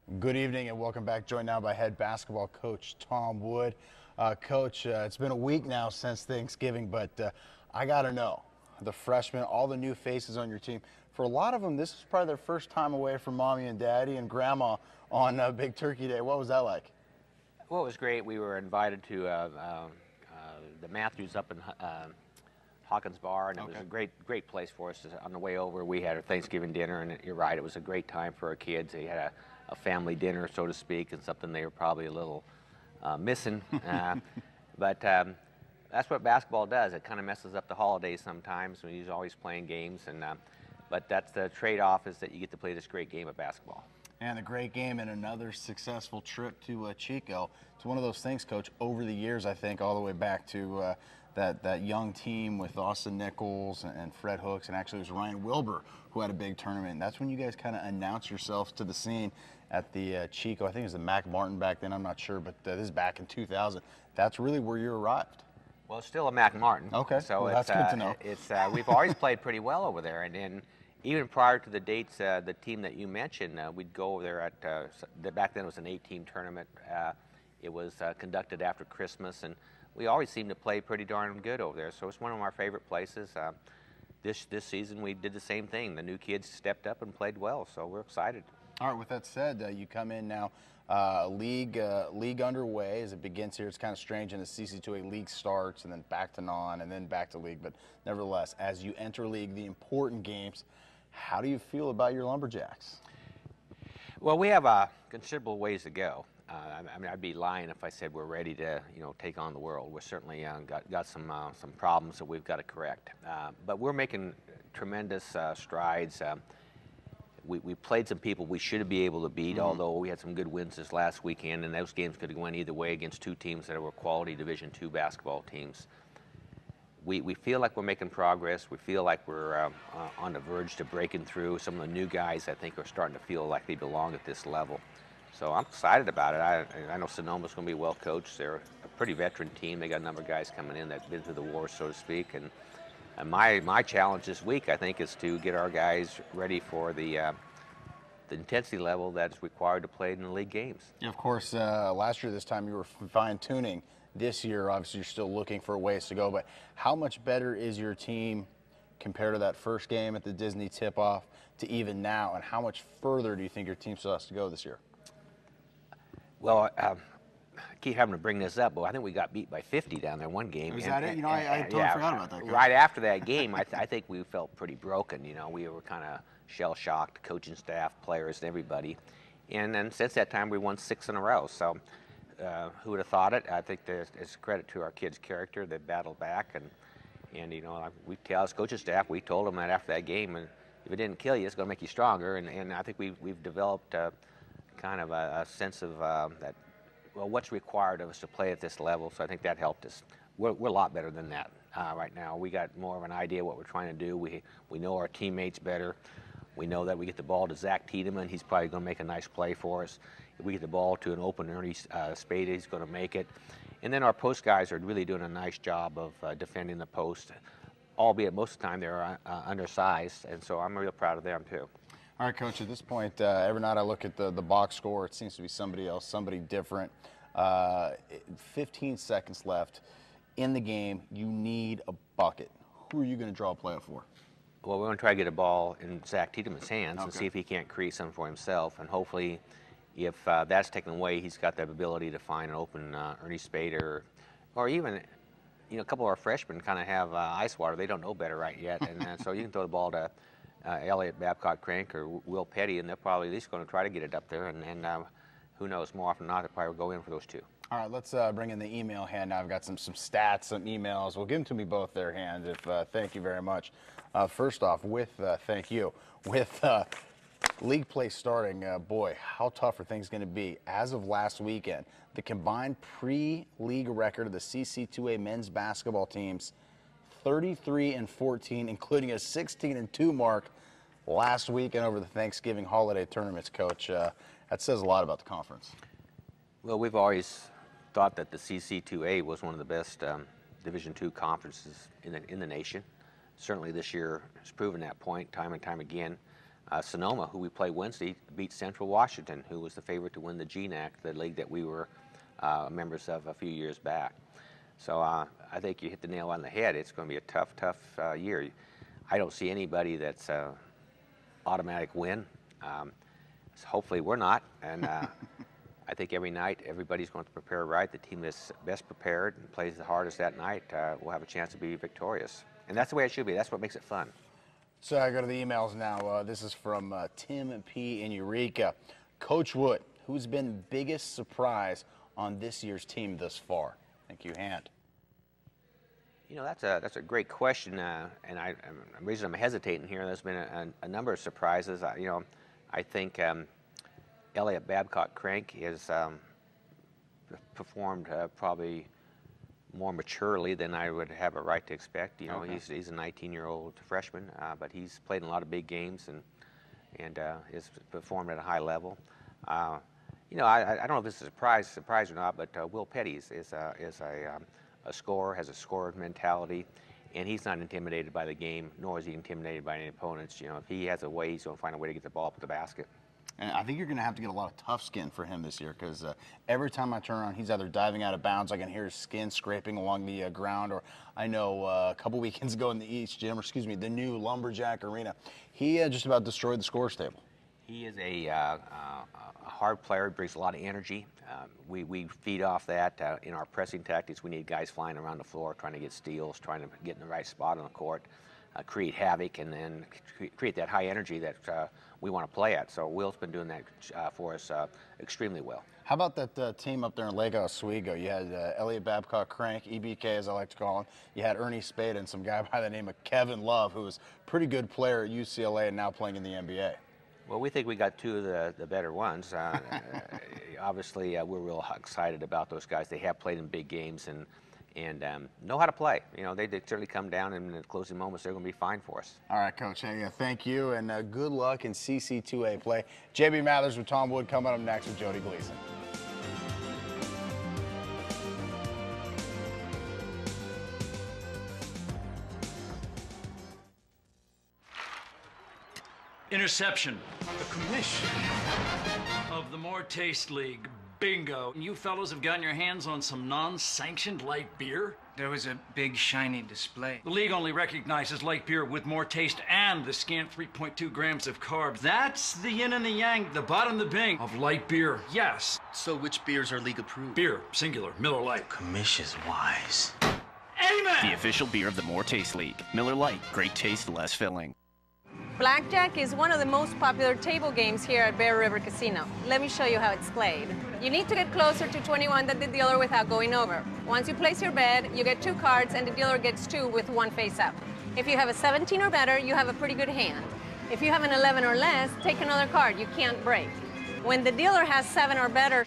Good evening and welcome back. Joined now by head basketball coach Tom Wood. Coach, it's been a week now since Thanksgiving, but I got to know, the freshmen, all the new faces on your team, for a lot of them, this is probably their first time away from mommy and daddy and grandma on Big Turkey Day. What was that like? Well, it was great. We were invited to the Matthews up in Hawkins Bar, and it was a great place for us. On the way over, we had our Thanksgiving dinner, and you're right, it was a great time for our kids. They had a family dinner, so to speak, and something they were probably a little missing. But that's what basketball does. It kind of messes up the holidays sometimes when you're always playing games. But that's the trade-off, is that you get to play this great game of basketball. And a great game and another successful trip to Chico. It's one of those things, Coach, over the years, I think, all the way back to that young team with Austin Nichols and Fred Hooks, and actually it was Ryan Wilbur who had a big tournament. That's when you guys kind of announced yourselves to the scene at the Chico. I think it was the Mac Martin back then, I'm not sure, but this is back in 2000. That's really where you arrived. Well, it's still a Mac Martin. Okay, so well, that's good to know. We've always played pretty well over there, and even prior to the dates, the team that you mentioned, we'd go over there at, back then it was an 8-team tournament. It was conducted after Christmas, and we always seemed to play pretty darn good over there. So it's one of our favorite places. This season we did the same thing. The new kids stepped up and played well, so we're excited. All right, with that said, you come in now, league underway as it begins here. It's kind of strange, and the CC2A league starts and then back to non and then back to league. But nevertheless, as you enter league, the important games, how do you feel about your Lumberjacks? Well, we have a considerable ways to go. I mean, I'd be lying if I said we're ready to, take on the world. We're certainly got some problems that we've got to correct. But we're making tremendous strides. We played some people we should be able to beat, although we had some good wins this last weekend, and those games could have went either way against two teams that were quality Division II basketball teams. We feel like we're making progress. We feel like we're on the verge to breaking through. Some of the new guys, I think, are starting to feel like they belong at this level. So I'm excited about it. I know Sonoma's going to be well coached. They're a pretty veteran team. They got a number of guys coming in that've been through the war, so to speak. And my challenge this week, I think, is to get our guys ready for the intensity level that's required to play in the league games. Yeah, of course, last year this time you were fine-tuning. This year, obviously, you're still looking for ways to go. But how much better is your team compared to that first game at the Disney tip-off to even now? And how much further do you think your team still has to go this year? Well, I keep having to bring this up, but I think we got beat by 50 down there one game. Is that it? I totally forgot about that. Right after that game, I think we felt pretty broken. We were kind of shell-shocked, coaching staff, players, and everybody. And then since that time, we won 6 in a row. So who would have thought it? I think it's credit to our kids' character. They battled back, and we tell us coaching staff, we told them that after that game, and if it didn't kill you, it's going to make you stronger. And I think we've developed kind of a sense of that, well, what's required of us to play at this level. So I think that helped us. We're a lot better than that right now. We got more of an idea what we're trying to do. We know our teammates better. We know that we get the ball to Zach Tiedemann. He's probably going to make a nice play for us. If we get the ball to an open Ernie Spade, he's going to make it. And then our post guys are really doing a nice job of defending the post, albeit most of the time they're undersized, and so I'm real proud of them too. All right, Coach, at this point, every night I look at the box score. It seems to be somebody else, somebody different. 15 seconds left in the game. You need a bucket. Who are you going to draw a play up for? Well, we're going to try to get a ball in Zach Tiedemann's hands and see if he can't create something for himself. And hopefully, if that's taken away, he's got the ability to find an open Ernie Spade or even, a couple of our freshmen kind of have ice water. They don't know better right yet. And so you can throw the ball to Elliot Babcock-Crank or Will Petty, and they're probably at least going to try to get it up there. And who knows, more often than not, they'll probably go in for those two. All right, let's bring in the email hand now. I've got some stats, some emails. We'll give them to me both there, hands. Thank you very much. First off, thank you. With league play starting, boy, how tough are things going to be? As of last weekend, the combined pre-league record of the CC2A men's basketball teams, 33-14, including a 16-2 mark last weekend over the Thanksgiving holiday tournaments, Coach. That says a lot about the conference. Well, we've always thought that the CC2A was one of the best Division II conferences in the nation. Certainly this year has proven that point time and time again. Sonoma, who we play Wednesday, beat Central Washington, who was the favorite to win the GNAC, the league that we were members of a few years back. So I think you hit the nail on the head. It's going to be a tough year. I don't see anybody that's automatic win. So hopefully we're not. And I think every night everybody's going to prepare right. The team that's best prepared and plays the hardest that night will have a chance to be victorious. And that's the way it should be. That's what makes it fun. So I go to the emails now. This is from Tim P. in Eureka. Coach Wood, who's been the biggest surprise on this year's team thus far? Thank you, Hand. You know, that's a great question, and the reason I'm hesitating here, there's been a number of surprises. I think Elliot Babcock-Crank has performed probably more maturely than I would have a right to expect. You know, okay. He's a 19-year-old freshman, but he's played in a lot of big games and has performed at a high level. You know, I don't know if this is a surprise or not, but Will Petty is a scorer, has a scorer mentality, and he's not intimidated by the game, nor is he intimidated by any opponents. You know, if he has a way, he's going to find a way to get the ball up at the basket. And I think you're going to have to get a lot of tough skin for him this year, because every time I turn around, he's either diving out of bounds, I can hear his skin scraping along the ground, or I know a couple weekends ago in the East Gym, or excuse me, the new Lumberjack Arena, he just about destroyed the scores table. He is a hard player, brings a lot of energy. We feed off that in our pressing tactics. We need guys flying around the floor, trying to get steals, trying to get in the right spot on the court, create havoc, and then create that high energy that we want to play at. So Will's been doing that for us extremely well. How about that team up there in Lake Oswego? You had Elliot Babcock-Crank, EBK as I like to call him. You had Ernie Spade and some guy by the name of Kevin Love, who was a pretty good player at UCLA and now playing in the NBA. Well, we think we got two of the better ones. Obviously, we're real excited about those guys. They have played in big games and know how to play. You know, they certainly come down in the closing moments. They're going to be fine for us. All right, Coach. Hey, thank you, and good luck in CC2A play. JB Mathers with Tom Wood coming up next with Jody Gleason. Interception. The commission of the More Taste League. Bingo. You fellows have gotten your hands on some non-sanctioned light beer? There was a big, shiny display. The league only recognizes light beer with more taste and the scant 3.2 grams of carbs. That's the yin and the yang, the bottom, the bing of light beer. Yes. So which beers are league approved? Beer, singular, Miller Lite. Commission's wise. Amen! The official beer of the More Taste League. Miller Lite. Great taste, less filling. Blackjack is one of the most popular table games here at Bear River Casino. Let me show you how it's played. You need to get closer to 21 than the dealer without going over. Once you place your bet, you get 2 cards and the dealer gets 2 with 1 face up. If you have a 17 or better, you have a pretty good hand. If you have an 11 or less, take another card. You can't break. When the dealer has 7 or better,